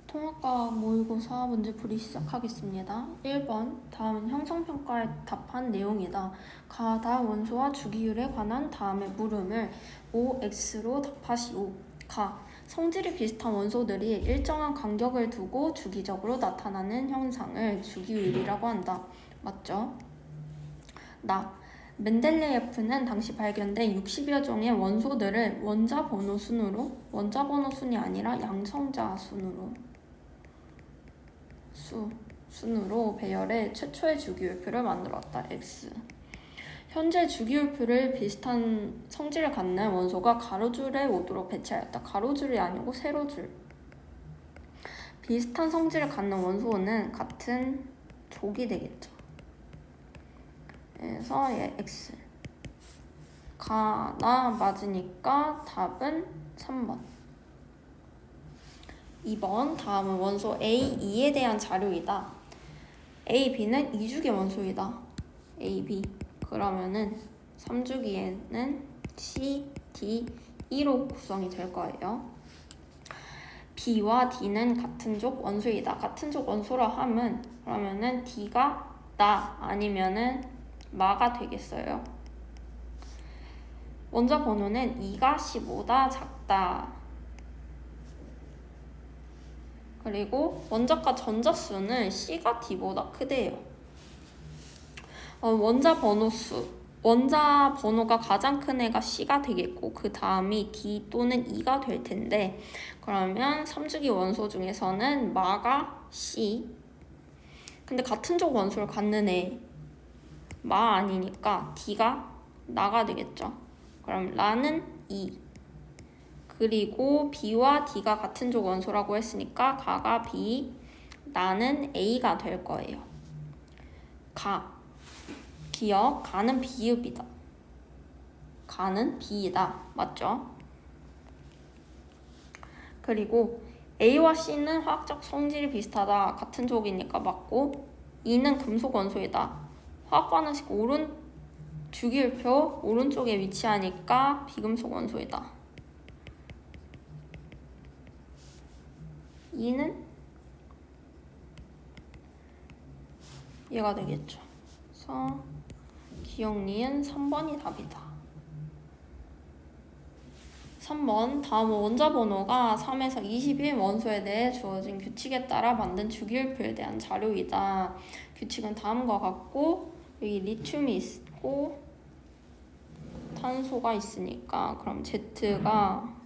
통합과학 모의고사 문제풀이 시작하겠습니다. 1번 다음은 형성평가에 답한 내용이다. 가다 원소와 주기율에 관한 다음의 물음을 OX로 답하시오. 가. 성질이 비슷한 원소들이 일정한 간격을 두고 주기적으로 나타나는 현상을 주기율이라고 한다. 맞죠? 나. 멘델레예프는 당시 발견된 60여 종의 원소들을 원자 번호 순이 아니라 양성자 순으로 배열해 최초의 주기율표를 만들었다. X. 현재 주기율표를 비슷한 성질을 갖는 원소가 가로줄에 오도록 배치하였다. 가로줄이 아니고 세로줄. 비슷한 성질을 갖는 원소는 같은 족이 되겠죠. 그래서 얘 X. 가나 맞으니까 답은 3번. 2번 다음은 원소 A, E에 대한 자료이다. A, B는 2주기 원소이다. A, B. 그러면은 3주기에는 C, D, E로 구성이 될 거예요. B와 D는 같은 족 원소이다. 같은 족 원소라 하면 그러면은 D가 나 아니면은 마가 되겠어요. 원자 번호는 2가 C보다 작다. 그리고 원자과 전자수는 C가 D보다 크대요. 원자 번호가 가장 큰 애가 C가 되겠고 그 다음이 D 또는 E가 될 텐데 그러면 3주기 원소 중에서는 마가 C. 근데 같은 족 원소를 갖는 애 마 아니니까 D가 나가 되겠죠. 그럼 라는 E. 그리고 B와 D가 같은 족 원소라고 했으니까 가가 B, 나는 A가 될 거예요. 기억, 가는 비읍이다. 가는 B이다. 맞죠? 그리고 A와 C는 화학적 성질이 비슷하다. 같은 족이니까 맞고 E는 금속 원소이다. 화학 반응식 주기율표 오른쪽에 위치하니까 비금속 원소이다. E는 얘가 되겠죠. 그래서 기억니은 3번이 답이다. 3번 다음은 원자 번호가 3에서 21 원소에 대해 주어진 규칙에 따라 만든 주기율표에 대한 자료이다. 규칙은 다음과 같고 여기 리튬이 있고 탄소가 있으니까 그럼 Z가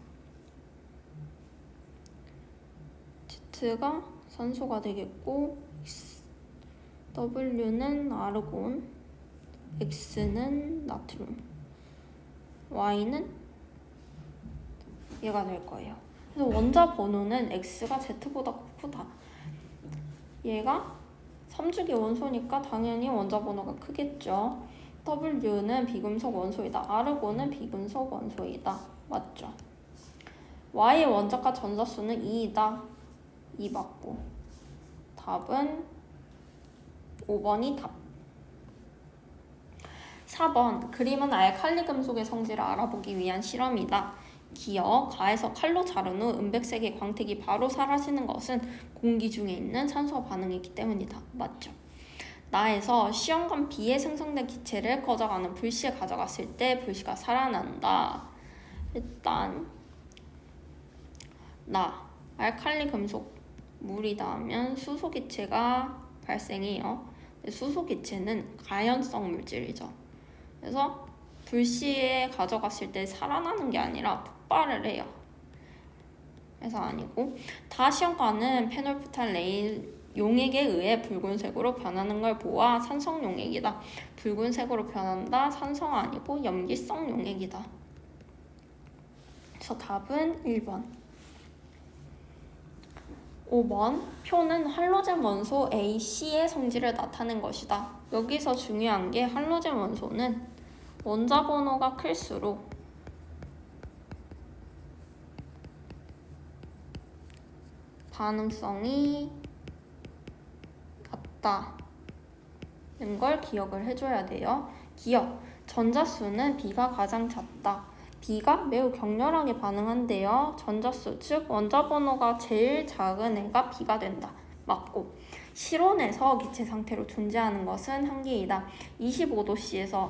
산소가 되겠고 W는 아르곤, X는 나트륨, Y는 얘가 될 거예요. 그래서 원자 번호는 X가 Z보다 크다. 얘가 3주기 원소니까 당연히 원자 번호가 크겠죠. W는 비금속 원소이다. 아르곤은 비금속 원소이다. 맞죠? Y의 원자과 전자수는 2이다. 2 맞고 답은 5번이 답. 4번 그림은 알칼리 금속의 성질을 알아보기 위한 실험이다. 기억, 가에서 칼로 자른 후 은백색의 광택이 바로 사라지는 것은 공기 중에 있는 산소와 반응이기 때문이다. 맞죠? 나에서 시험관 B에 생성된 기체를 꺼져가는 불시에 가져갔을 때 불시가 살아난다. 일단 알칼리 금속 물이 닿으면 수소 기체가 발생해요. 수소 기체는 가연성 물질이죠. 그래서 불시에 가져갔을 때 살아나는 게 아니라 폭발을 해요. 그래서 아니고 다시연가는 페놀프탈레인 용액에 의해 붉은색으로 변하는 걸 보아 산성 용액이다. 붉은색으로 변한다. 산성 아니고 염기성 용액이다. 그래서 답은 1번. 5번 표는 할로젠 원소 A, C의 성질을 나타낸 것이다. 여기서 중요한 게 할로젠 원소는 원자 번호가 클수록 반응성이 같다는 걸 기억을 해줘야 돼요. 기억, 전자수는 B가 가장 작다. B가 매우 격렬하게 반응한대요. 전자수, 즉 원자 번호가 제일 작은 애가 B가 된다. 맞고, 실온에서 기체 상태로 존재하는 것은 한계이다. 25도씨에서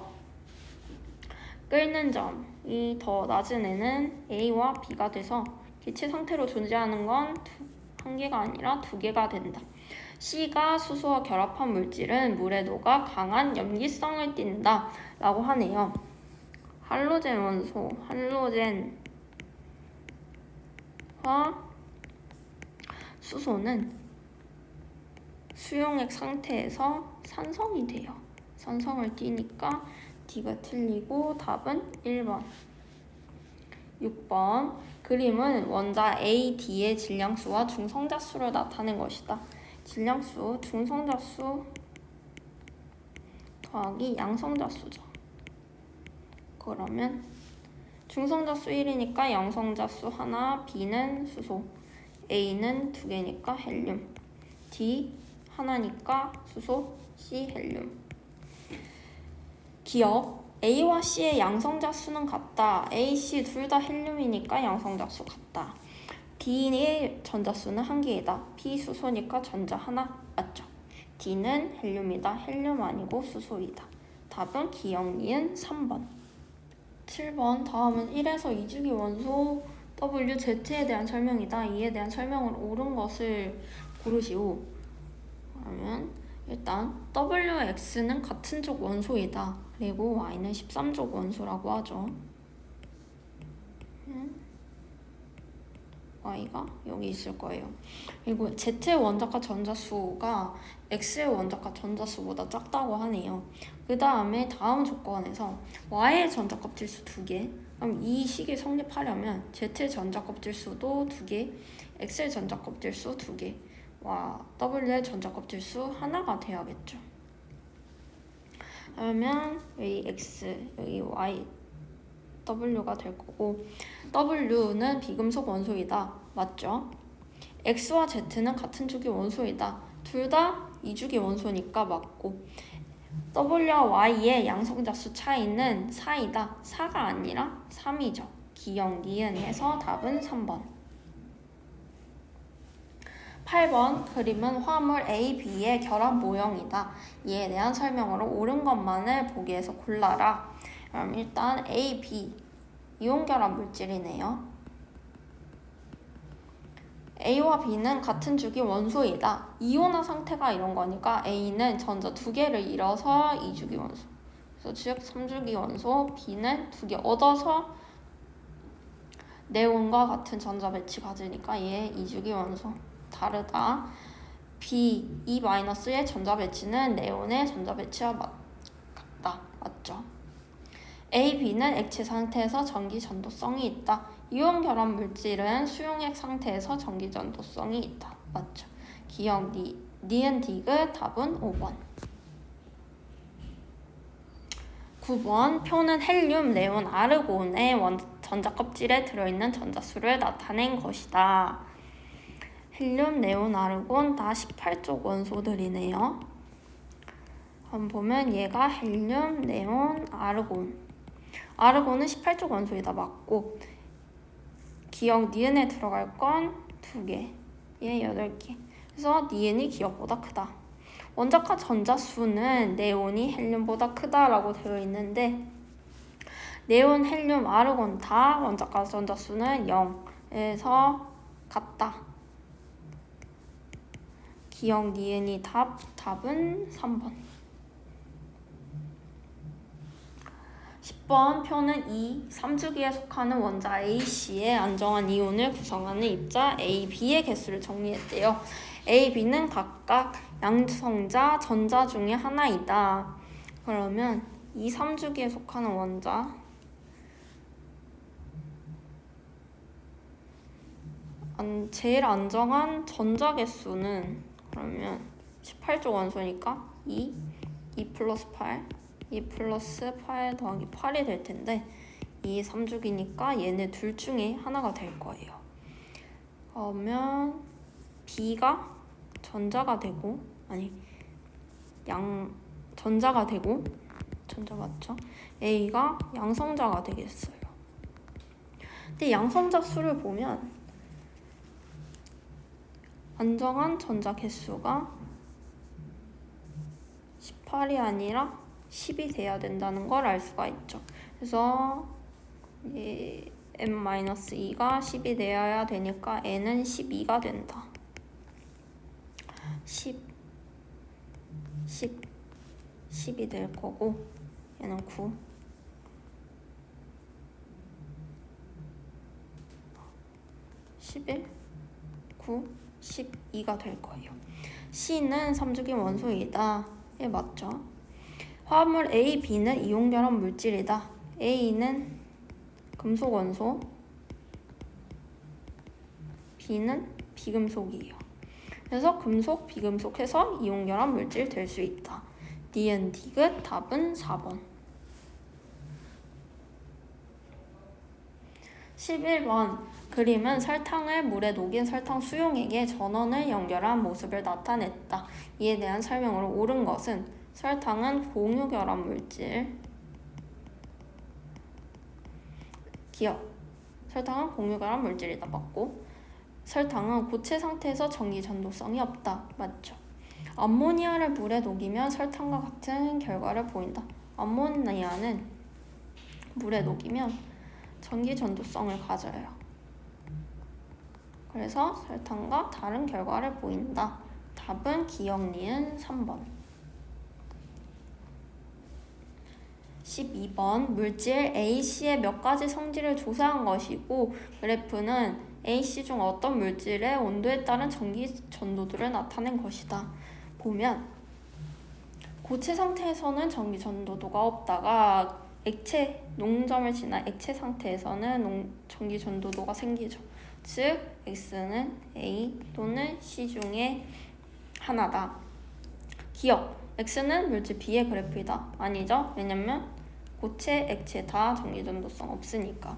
끓는 점이 더 낮은 애는 A와 B가 돼서 기체 상태로 존재하는 건 한 개가 아니라 두 개가 된다. C가 수소와 결합한 물질은 물에 녹아 강한 염기성을 띈다 라고 하네요. 할로젠 원소, 할로젠과 수소는 수용액 상태에서 산성이 돼요. 산성을 띠니까 D가 틀리고 답은 1번. 6번. 그림은 원자 A, D의 질량수와 중성자수를 나타낸 것이다. 질량수, 중성자수 더하기 양성자수죠. 그러면 중성자수 1이니까 양성자수 하나, B는 수소, A는 2개니까 헬륨, D 하나니까 수소, C 헬륨. 기억, A와 C의 양성자수는 같다. A, C 둘 다 헬륨이니까 양성자수 같다. B의 전자수는 한 개이다. B 수소니까 전자 하나 맞죠? D는 헬륨이다. 헬륨 아니고 수소이다. 답은 기억, 니은 3번. 7번. 다음은 1에서 2주기 원소 WZ에 대한 설명이다. 이에 대한 설명을 옳은 것을 고르시오. 그러면 일단 WX는 같은 족 원소이다. 그리고 Y는 13족 원소라고 하죠. Y가 여기 있을 거예요. 그리고 Z의 원자과 전자수가 X의 원자과 전자수보다 작다고 하네요. 그 다음에 다음 조건에서 Y의 전자껍질수 2개, 그럼 이 식이 성립하려면 Z의 전자껍질수도 2개, X의 전자껍질수 2개, W의 전자껍질수 하나가 돼야겠죠. 그러면 여기 X, 여기 Y, W가 될 거고, W는 비금속 원소이다. 맞죠? X와 Z는 같은 주기 원소이다. 둘 다 2주기 원소니까 맞고, W와 Y의 양성자수 차이는 4이다. 4가 아니라 3이죠. 기억, 니은에서 답은 3번. 8번. 그림은 화물 A, B의 결합 모형이다. 이에 대한 설명으로 옳은 것만을 보기에서 골라라. 그럼 일단 A, B 이온 결합 물질이네요. A와 B는 같은 주기 원소이다. 이온화 상태가 이런 거니까 A는 전자 2개를 잃어서 2주기 원소. 그래서 즉 3주기 원소, B는 2개 얻어서 네온과 같은 전자 배치 가지니까 얘 2주기 원소. 다르다. B, E-의 전자 배치는 네온의 전자 배치와 같다. 맞죠? A, B는 액체 상태에서 전기 전도성이 있다. 이온 결합 물질은 수용액 상태에서 전기 전도성이 있다. 맞죠? 기억, 니은 디귿 답은 5번. 9번. 표는 헬륨, 네온, 아르곤의 전자껍질에 들어있는 전자수를 나타낸 것이다. 헬륨, 네온, 아르곤 다 18족 원소들이네요. 한번 보면 얘가 헬륨, 네온, 아르곤. 아르곤은 18족 원소이다. 맞고, 기억, 니은에 들어갈 건 2개, 얘 8개. 그래서 니은이 기억보다 크다. 원자과 전자수는 네온이 헬륨보다 크다라고 되어 있는데, 네온, 헬륨, 아르곤 다 원자과 전자수는 0에서 같다. 기억, 니은이 답은 3번. 10번. 표는 3주기에 속하는 원자 A, C의 안정한 이온을 구성하는 입자 A, B의 개수를 정리했대요. A, B는 각각 양성자 전자 중에 하나이다. 그러면 3주기에 속하는 원자 제일 안정한 전자 개수는 그러면 18족 원소니까 2 플러스 8, 2 플러스 8 더하기 8이 될 텐데 3주기니까 얘네 둘 중에 하나가 될 거예요. 그러면 B가 전자가 되고, 전자 맞죠? A가 양성자가 되겠어요. 근데 양성자 수를 보면 안정한 전자 개수가 18이 아니라 10이 돼야 된다는 걸 알 수가 있죠. 그래서 이 n-2가 10이 되어야 되니까 n은 12가 된다. 10이 될 거고 얘는 9. 11, 9, 12가 될 거예요. C는 3주기 원소이다. 예, 맞죠? 화합물 A, B는 이용결합 물질이다. A는 금속 원소, B는 비금속이에요. 그래서 금속, 비금속 해서 이용결합 물질 될 수 있다. 니은 디귿 답은 4번. 11번 그림은 설탕을 물에 녹인 설탕 수용액에 전원을 연결한 모습을 나타냈다. 이에 대한 설명으로 옳은 것은 설탕은 공유결합 물질. 기억. 설탕은 공유결합 물질이다. 맞고. 설탕은 고체 상태에서 전기 전도성이 없다. 맞죠. 암모니아를 물에 녹이면 설탕과 같은 결과를 보인다. 암모니아는 물에 녹이면 전기 전도성을 가져요. 그래서 설탕과 다른 결과를 보인다. 답은 기억 니은 3번. 12번 물질 AC의 몇 가지 성질을 조사한 것이고 그래프는 AC 중 어떤 물질의 온도에 따른 전기 전도도를 나타낸 것이다. 보면 고체 상태에서는 전기 전도도가 없다가 액체, 농점을 지난 액체 상태에서는 전기 전도도가 생기죠. 즉 X는 A 또는 C 중에 하나다. 기억, X는 물질 B의 그래프이다. 아니죠? 왜냐면 고체, 액체 다 전기 전도성 없으니까.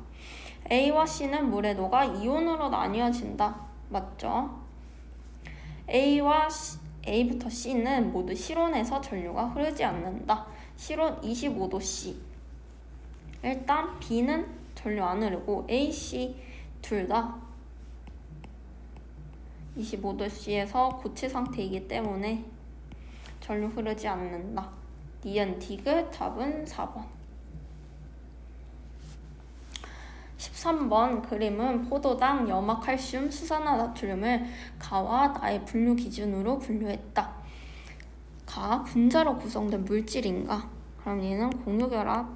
A와 C는 물에 녹아 이온으로 나뉘어진다. 맞죠? A부터 C는 모두 실온에서 전류가 흐르지 않는다. 실온 25도 C. 일단 B는 전류 안 흐르고 A, C 둘 다 25도 C에서 고체 상태이기 때문에 전류 흐르지 않는다. 니은 디귿 답은 4번. 13번 그림은 포도당, 염화칼슘, 수산화 나트륨을 가와 나의 분류 기준으로 분류했다. 가 분자로 구성된 물질인가? 그럼 얘는 공유결합,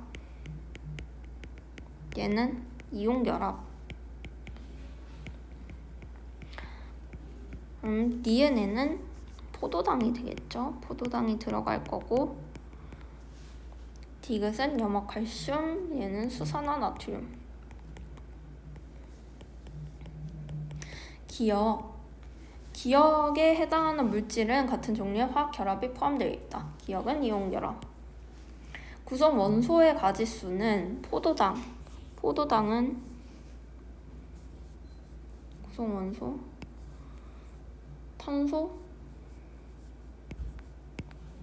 얘는 이용결합. 니은에는 포도당이 되겠죠. 포도당이 들어갈 거고 디귿은 염화칼슘, 얘는 수산화 나트륨. 기억에 해당하는 물질은 같은 종류의 화학 결합이 포함되어 있다. 기억은 이용결합. 구성 원소의 가지수는 포도당은 구성 원소 탄소,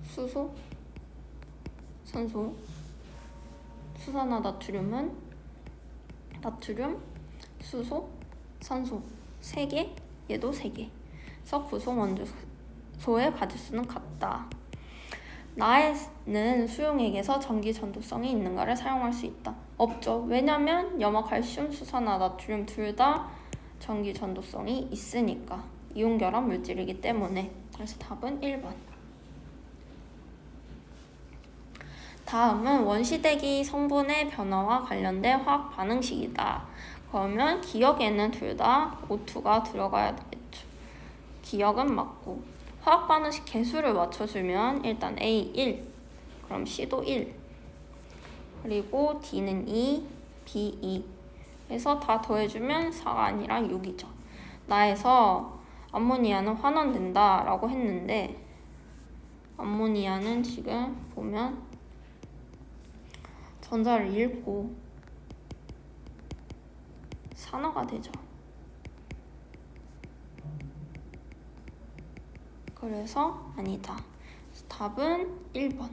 수소, 산소. 수산화 나트륨은 나트륨, 수소, 산소 3개, 얘도 3개. 그래서 구성 원소의 가지수는 같다. 나에는 수용액에서 전기 전도성이 있는가를 사용할 수 있다. 없죠. 왜냐면 염화칼슘, 수산화 나트륨 둘 다 전기 전도성이 있으니까. 이온결합 물질이기 때문에. 그래서 답은 1번. 다음은 원시대기 성분의 변화와 관련된 화학 반응식이다. 그러면 기억에는 둘 다 O2가 들어가야 되겠죠. 기억은 맞고 화학 반응식 개수를 맞춰주면 일단 A 1, 그럼 C도 1, 그리고 D는 2, B 2 해서 다 더해주면 4가 아니라 6이죠. 나에서 암모니아는 환원된다 라고 했는데 암모니아는 지금 보면 전자를 잃고 산화가 되죠. 그래서 아니다. 답은 1번.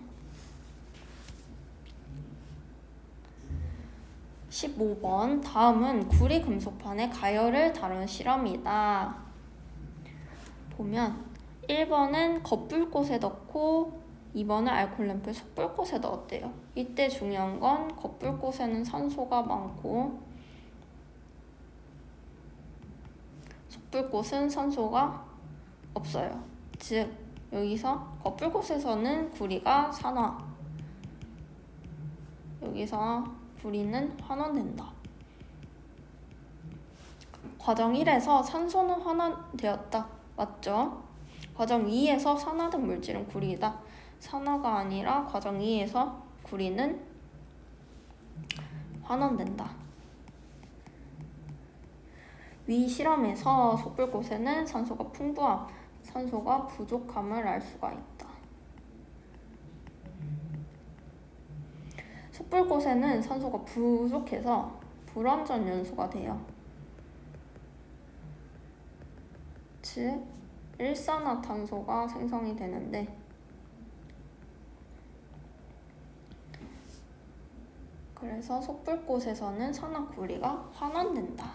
15번 다음은 구리 금속판의 가열을 다룬 실험이다. 보면 1번은 겉불 곳에 넣고 2번은 알코올 램프를 속불 곳에 넣었대요. 이때 중요한 건 겉불 곳에는 산소가 많고 속불 곳은 산소가 없어요. 즉 여기서 겉불 곳에서는 구리가 산화, 여기서 구리는 환원된다. 과정 1에서 산소는 환원되었다. 맞죠? 과정 2에서 산화된 물질은 구리이다. 산화가 아니라 과정 2에서 구리는 환원된다. 위 실험에서 속불 곳에는 산소가 풍부함, 산소가 부족함을 알 수가 있다. 속불 곳에는 산소가 부족해서 불완전 연소가 돼요. 즉 일산화탄소가 생성이 되는데 그래서 속불 곳에서는 산화구리가 환원된다.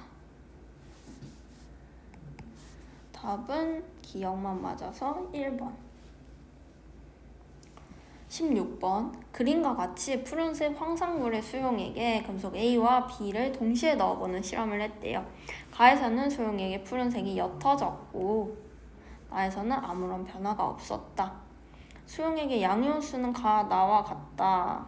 답은 기억만 맞아서 1번. 16번 그림과 같이 푸른색 황산물의 수용액에 금속 A와 B를 동시에 넣어보는 실험을 했대요. 가에서는 수용액의 푸른색이 옅어졌고 나에서는 아무런 변화가 없었다. 수용액의 양이온수는 가, 나와 같다.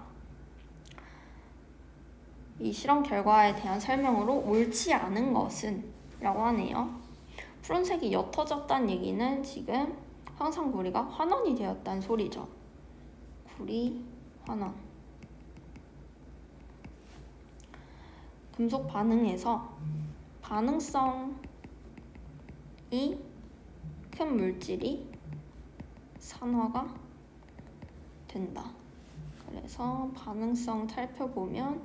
이 실험 결과에 대한 설명으로 옳지 않은 것은 라고 하네요. 푸른색이 옅어졌다는 얘기는 지금 황산구리가 환원이 되었다는 소리죠. 구리 환원. 금속 반응에서 반응성이 큰 물질이 산화가 된다. 그래서 반응성 살펴보면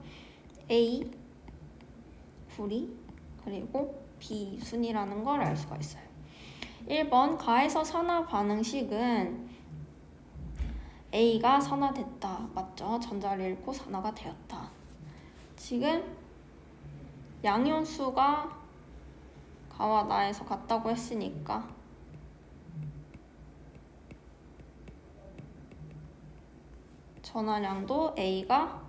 A 구리 그리고 B 순이라는 걸 알 수가 있어요. 1번 가에서 산화 반응식은 A가 산화됐다. 맞죠? 전자를 잃고 산화가 되었다. 지금 양이온수가 가와 나에서 같다고 했으니까 전하량도 A가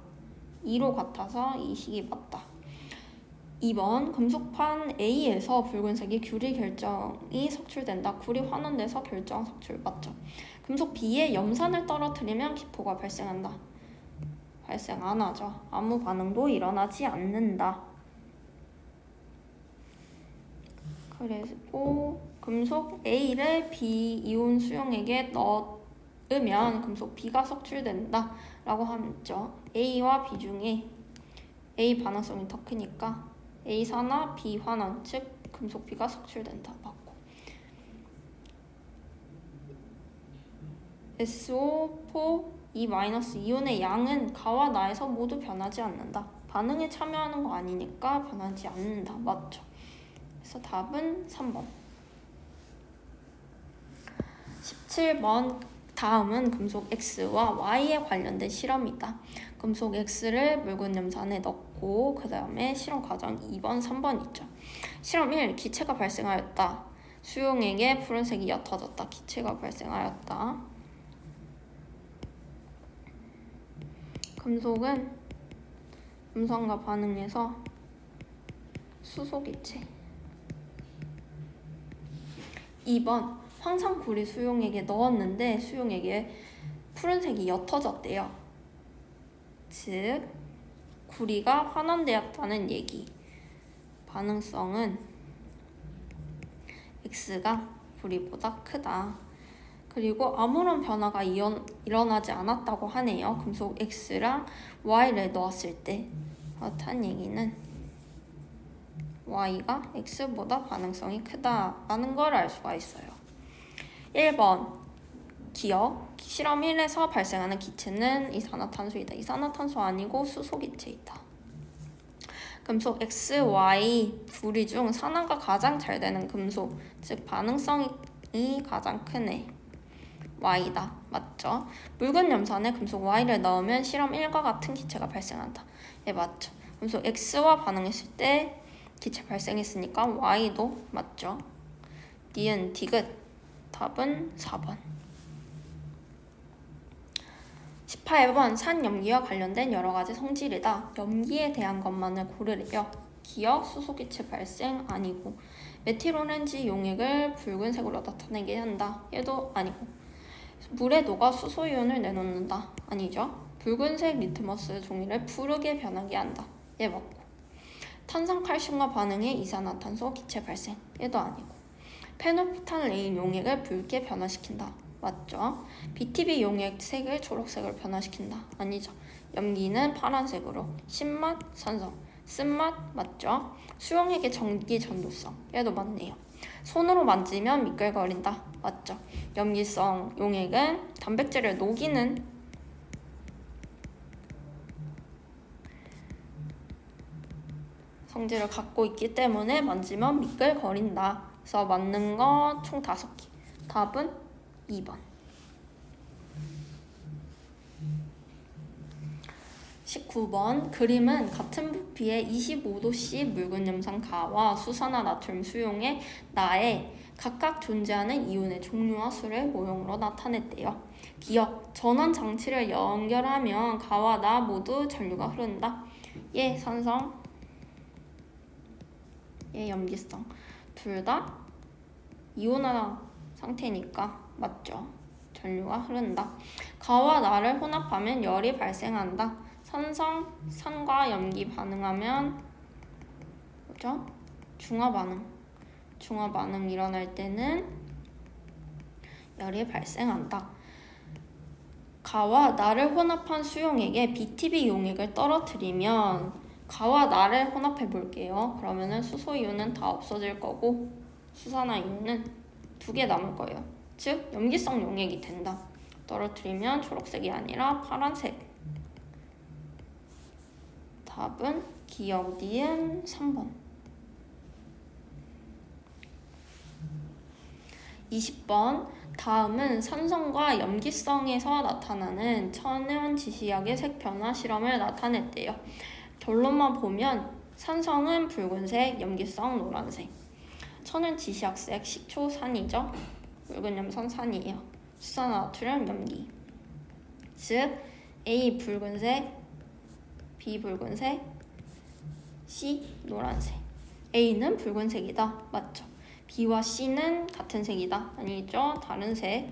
2로 같아서 이 식이 맞다. 2번 금속판 A에서 붉은색이 구리 결정이 석출된다. 구리 환원돼서 결정 석출 맞죠? 금속 B에 염산을 떨어뜨리면 기포가 발생한다. 발생 안 하죠. 아무 반응도 일어나지 않는다. 그리고 금속 A를 B이온 수용액에 넣으면 금속 B가 석출된다 라고 하죠. A와 B 중에 A 반응성이 더 크니까 A 산화, B 환원, 즉 금속 B가 석출된다. 맞고 SO4 2-이온의 양은 가와 나에서 모두 변하지 않는다. 반응에 참여하는 거 아니니까 변하지 않는다. 맞죠? 그래서 답은 3번. 17번 다음은 금속 X와 Y에 관련된 실험이다. 금속 X를 묽은 염산에 넣고 그 다음에 실험 과정 2번, 3번 있죠. 실험 1. 기체가 발생하였다. 수용액에 푸른색이 옅어졌다. 기체가 발생하였다. 금속은 음성과 반응해서 수소기체. 2번 황산구리 수용액에 넣었는데 수용액에 푸른색이 옅어졌대요. 즉 구리가 환원되었다는 얘기. 반응성은 X가 구리보다 크다. 그리고 아무런 변화가 일어나지 않았다고 하네요. 금속 X랑 Y를 넣었을 때. 그렇다는 얘기는 Y가 X보다 반응성이 크다라는 걸 알 수가 있어요. 1번 기억. 실험 1에서 발생하는 기체는 이산화탄소이다. 이산화탄소 아니고 수소기체이다. 금속 X, Y, 구리 중 산화가 가장 잘 되는 금속, 즉 반응성이 가장 큰 애. Y다. 맞죠? 묽은 염산에 금속 Y를 넣으면 실험 1과 같은 기체가 발생한다. 예, 맞죠? 금속 X와 반응했을 때 기체 발생했으니까 Y도 맞죠. 니은 디귿. 답은 4번. 18번 산염기와 관련된 여러가지 성질이다. 염기에 대한 것만을 고르래요. 기억, 수소기체 발생 아니고 메틸오렌지 용액을 붉은색으로 나타내게 한다. 얘도 아니고 물에 녹아 수소이온을 내놓는다. 아니죠. 붉은색 리트머스 종이를 푸르게 변하게 한다. 얘 맞고 탄산칼슘과 반응해 이산화탄소 기체 발생. 얘도 아니고 페놀프탈레인 용액을 붉게 변화시킨다. 맞죠? BTB 용액 색을 초록색으로 변화시킨다. 아니죠. 염기는 파란색으로. 신맛, 산성, 쓴맛 맞죠? 수용액의 전기 전도성. 얘도 맞네요. 손으로 만지면 미끌거린다. 맞죠? 염기성 용액은 단백질을 녹이는 성질을 갖고 있기 때문에 만지면 미끌거린다. 그래서 맞는 거 총 5개. 답은 2번. 19번 그림은 같은 부피의 25도씨 묽은 염산 가와 수산화 나트륨 수용에 나에 각각 존재하는 이온의 종류와 수를 모형으로 나타냈대요. 기억, 전원 장치를 연결하면 가와 나 모두 전류가 흐른다. 얘 산성, 얘 염기성. 둘 다 이온화 상태니까 맞죠? 전류가 흐른다. 가와 나를 혼합하면 열이 발생한다. 산성, 산과 염기 반응하면 뭐죠? 중화 반응 일어날 때는 열이 발생한다. 가와 나를 혼합한 수용액에 BTB 용액을 떨어뜨리면 가와 나를 혼합해 볼게요. 그러면은 수소이온은 다 없어질 거고 수산화이온은 2개 남을 거예요. 즉 염기성 용액이 된다. 떨어뜨리면 초록색이 아니라 파란색. 답은 기억 니은 3번. 20번 다음은 산성과 염기성에서 나타나는 천연 지시약의 색 변화 실험을 나타냈대요. 결론만 보면 산성은 붉은색, 염기성 노란색. 천연 지시약색 식초산이죠. 붉은 염산 산이에요. 수산화나트륨 염기. 즉 A 붉은색, B 붉은색, C 노란색. A는 붉은색이다. 맞죠? B와 C는 같은 색이다. 아니죠? 다른 색.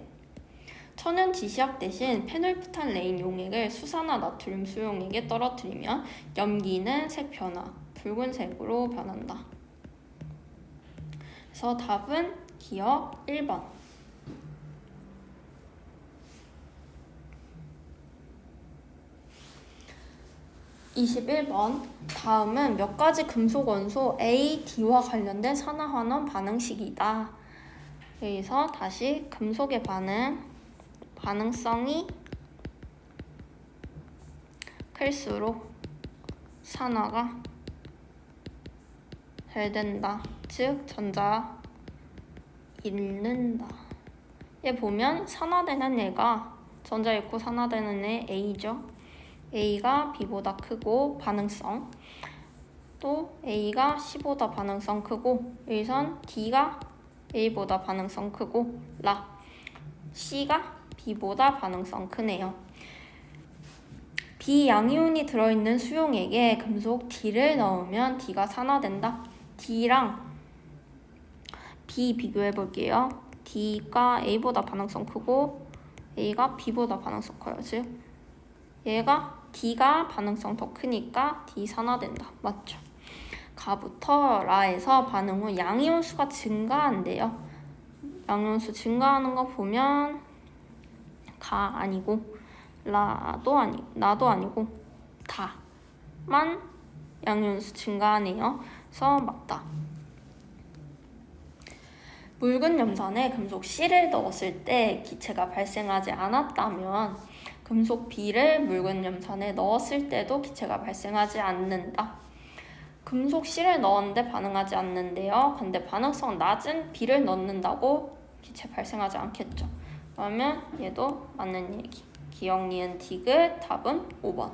천연 지시약 대신 페놀프탈레인 용액을 수산화 나트륨 수용액에 떨어뜨리면 염기는 색 변화, 붉은색으로 변한다. 그래서 답은 기억 1번. 21번 다음은 몇 가지 금속 원소 A, D와 관련된 산화환원 반응식이다. 여기서 다시 금속의 반응성이 클수록 산화가 잘 된다. 즉 전자 잃는다. 얘 보면 산화되는 애가 전자 잃고 산화되는 애 A죠. A가 B보다 크고 반응성, 또 A가 C보다 반응성 크고, 여기선 D가 A보다 반응성 크고 C가 B보다 반응성 크네요. B 양이온이 들어있는 수용액에 금속 D를 넣으면 D가 산화된다. D랑 B 비교해 볼게요. D가 A보다 반응성 크고 A가 B보다 반응성 커요. 즉 얘가 D가 반응성 더 크니까 D 산화된다. 맞죠? 가부터 라에서 반응 후 양이온 수가 증가한대요. 양이온 수 증가하는 거 보면 가 아니고 나도 아니고 다만 양이온 수 증가하네요. 그래서 맞다. 묽은 염산에 금속 C를 넣었을 때 기체가 발생하지 않았다면 금속 B를 묽은 염산에 넣었을 때도 기체가 발생하지 않는다. 금속 C를 넣었는데 반응하지 않는데요. 근데 반응성 낮은 B를 넣는다고 기체 발생하지 않겠죠. 그러면 얘도 맞는 얘기. 기억 니은 디귿 답은 5번.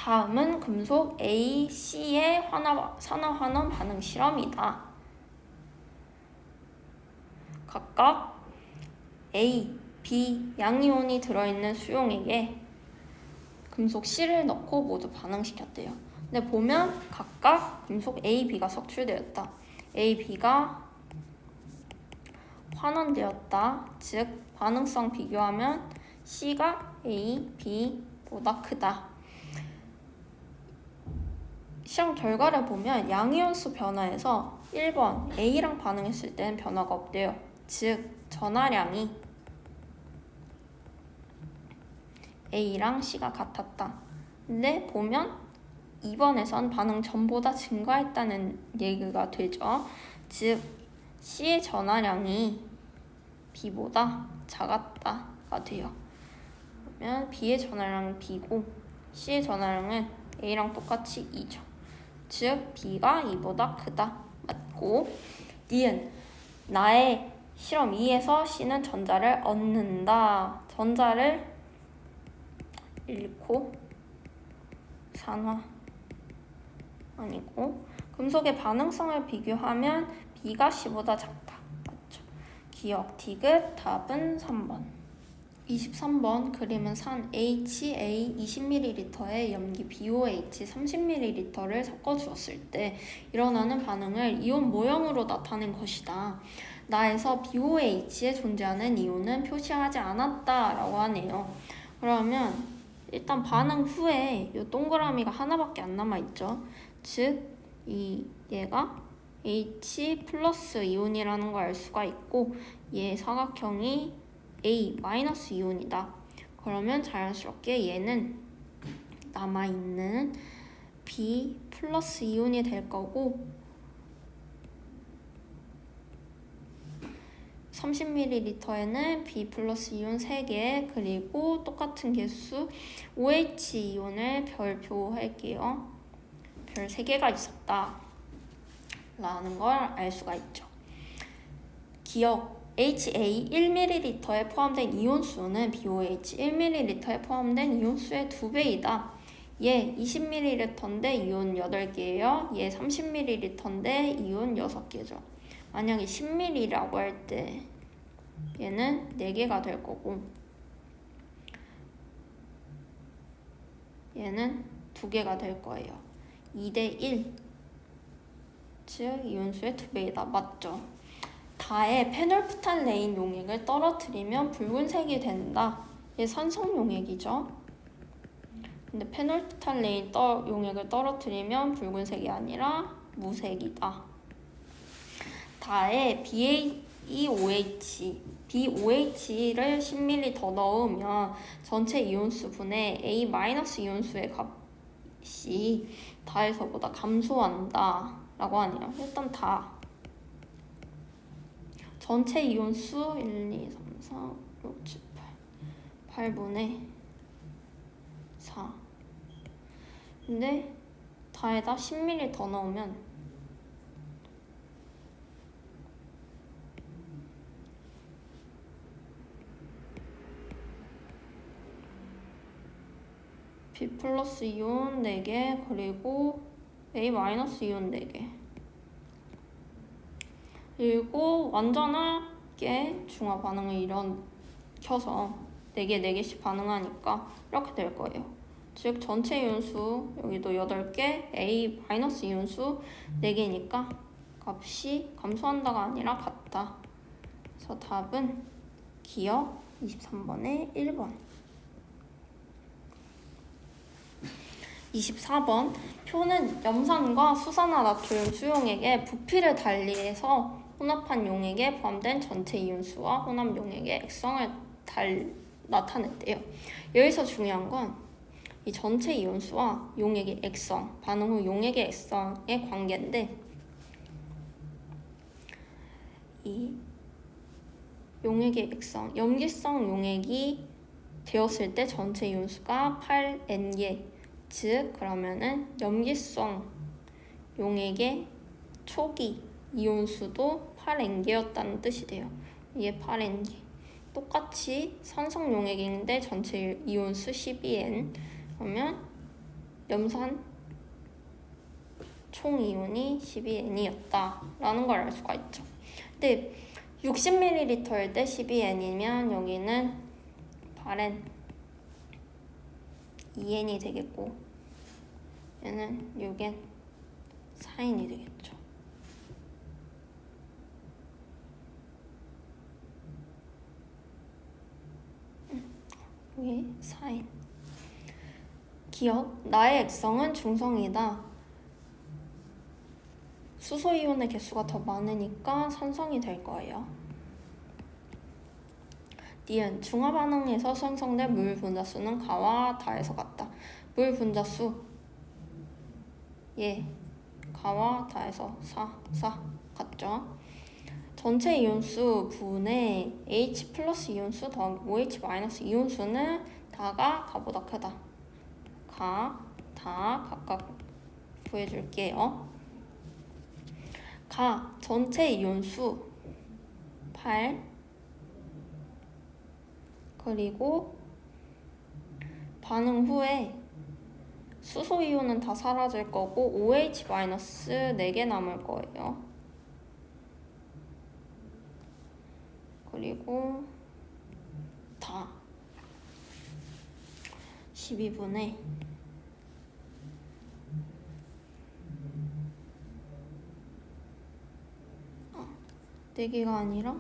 다음은 금속 A, C의 산화환원 반응 실험이다. 각각 A, B 양이온이 들어있는 수용액에 금속 C를 넣고 모두 반응시켰대요. 근데 보면 각각 금속 A, B가 석출되었다. A, B가 환원되었다. 즉 반응성 비교하면 C가 A, B보다 크다. 시험 결과를 보면 양이온수 변화에서 1번 A랑 반응했을 때는 변화가 없대요. 즉 전하량이 A랑 C가 같았다. 근데 보면 2번에선 반응 전보다 증가했다는 얘기가 되죠. 즉 C의 전하량이 B보다 작았다가 돼요. 그러면 B의 전하량은 B고 C의 전하량은 A랑 똑같이 2죠. 즉 B가 2보다 크다. 맞고 니은 나의 실험 2에서 C는 전자를 얻는다. 전자를 잃고 산화 아니고 금속의 반응성을 비교하면 B가 C보다 작다. 맞죠? 기억 디귿 답은 3번. 23번 그림은 산 HA 20ml에 염기 BOH 30ml를 섞어주었을 때 일어나는 반응을 이온 모형으로 나타낸 것이다. 나에서 BOH에 존재하는 이온은 표시하지 않았다라고 하네요. 그러면 일단 반응 후에 이 동그라미가 하나밖에 안 남아있죠. 즉 얘가 H 플러스 이온이라는 걸 알 수가 있고 얘 사각형이 A 마이너스 이온이다. 그러면 자연스럽게 얘는 남아있는 B 플러스 이온이 될 거고 30ml에는 B 플러스 이온 3개 그리고 똑같은 개수 OH 이온을 별표할게요. 별 3개가 있었다 라는 걸 알 수가 있죠. 기억 HA 1ml에 포함된 이온수는 BOH 1ml에 포함된 이온수의 2배이다. 얘 20ml인데 이온 8개예요. 얘 30ml인데 이온 6개죠. 만약에 10ml라고 할 때 얘는 4개가 될 거고 얘는 2개가 될 거예요. 2대1 즉 이온수의 2배이다. 맞죠? 다에 페놀프탈레인 용액을 떨어뜨리면 붉은색이 된다. 얘 산성 용액이죠. 근데 페놀프탈레인 용액을 떨어뜨리면 붉은색이 아니라 무색이다. 다에 BaOH, BOH를 10ml 더 넣으면 전체 이온수분의 A- 이온수의 값이 다에서보다 감소한다 라고 하네요. 일단 다 전체 이온수 1, 2, 3, 4, 6, 7, 8 8분의 4 근데 다에다 10ml 더 넣으면 B 플러스 이온 4개 그리고 A 마이너스 이온 4개 그리고 완전하게 중화 반응을 일으켜서 4개, 4개씩 반응하니까 이렇게 될 거예요. 즉 전체 이온수 여기도 8개, A 마이너스 이온수 4개니까 값이 감소한다가 아니라 같다. 그래서 답은 기억 23번에 1번. 24번 표는 염산과 수산화나트륨 수용액의 부피를 달리해서 혼합한 용액에 포함된 전체 이온수와 혼합 용액의 액성을 나타냈대요. 여기서 중요한 건 이 전체 이온수와 용액의 액성, 반응 후 용액의 액성의 관계인데 이 용액의 액성, 염기성 용액이 되었을 때 전체 이온수가 8N개 즉 그러면은 염기성 용액의 초기 이온수도 8N개였다는 뜻이 돼요. 이게 8N개. 똑같이 산성 용액인데 전체 이온수 12N 그러면 염산 총 이온이 12N이었다 라는 걸 알 수가 있죠. 근데 60ml일 때 12N이면 여기는 발엔 2N이 되겠고 얘는 6N 4N이 되겠죠. 여기 4N. 기억, 나의 액성은 중성이다. 수소이온의 개수가 더 많으니까 산성이 될 거예요. 니은, 중화 반응에서 생성된 물 분자수는 가와 다에서 같다. 물 분자수 가와 다에서 4 같죠? 전체 이온수 분의 H 플러스 이온수 더하기 OH 마이너스 이온수는 다가 가보다 크다. 다 각각 구해줄게요. 전체 이온수 8 그리고 반응 후에 수소이온은 다 사라질 거고 OH 마이너스 4개 남을 거예요. 그리고 다 12분의 4개가 아니라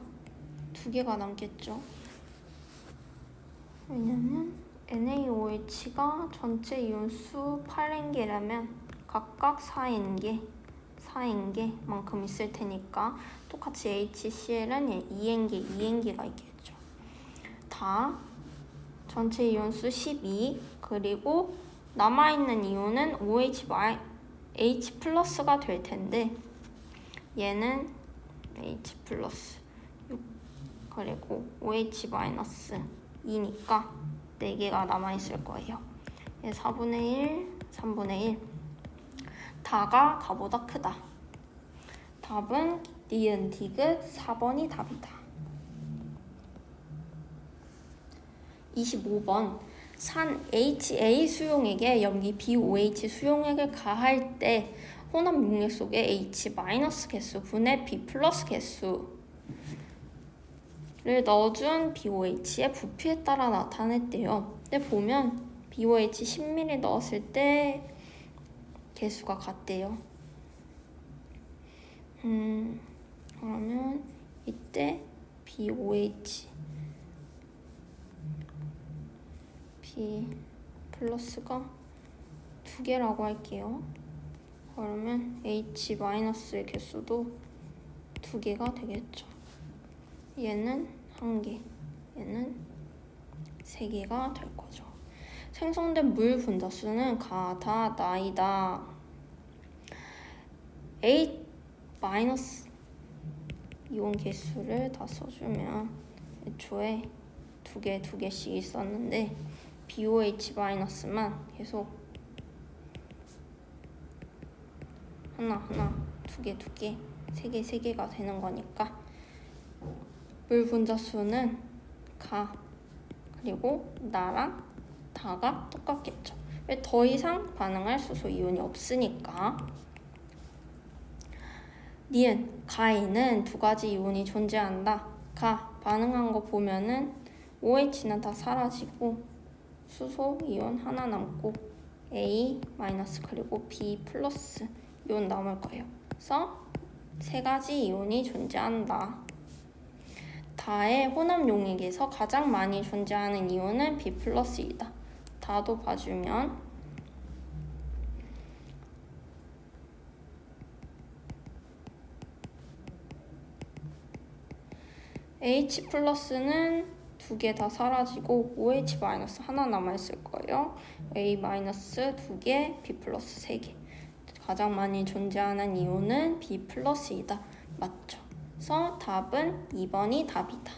2개가 남겠죠. 왜냐면 NaOH가 전체 이온수 8N개라면 각각 4N개만큼 있을 테니까 똑같이 HCl은 2N개가 있겠죠. 다 전체 이온수 12 그리고 남아있는 이온은 H 플러스가 될 텐데 얘는 H 플러스 6 그리고 OH 마이너스 2니까 4개가 남아있을 거예요. 4분의 1, 3분의 1 다가 가보다 크다. 답은 니은 디귿 4번이 답이다. 25번 산 HA 수용액에 염기 BOH 수용액을 가할 때 혼합 용액 속에 H- 개수 분의 B+ 개수를 넣어준 BOH의 부피에 따라 나타냈대요. 근데 보면 BOH 10ml 넣었을 때 개수가 같대요. 그러면 이때 BOH B 플러스가 2개라고 할게요. 그러면 H-의 개수도 2개가 되겠죠. 얘는 1개, 얘는 3개가 될 거죠. 생성된 물 분자수는 가다, 나이다. H- 이온 개수를 다 써주면 애초에 2개씩 있었는데 BOH-만 계속 하나, 2개, 3개가 되는 거니까 물 분자수는 그리고 나랑 다가 똑같겠죠. 왜 더 이상 반응할 수소 이온이 없으니까. 니은, 가에는 2가지 이온이 존재한다. 반응한 거 보면은 OH는 다 사라지고 수소 이온 하나 남고 A- 그리고 B+ 이온 남을 거예요. 그래서 3가지 이온이 존재한다. 다의 혼합 용액에서 가장 많이 존재하는 이온은 B+이다. 다도 봐주면 H+는 2개 다 사라지고 OH- 하나 남아있을 거예요. A- 2개, B+ 3개. 가장 많이 존재하는 이온은 B+이다. 맞죠? 그래서 답은 2번이 답이다.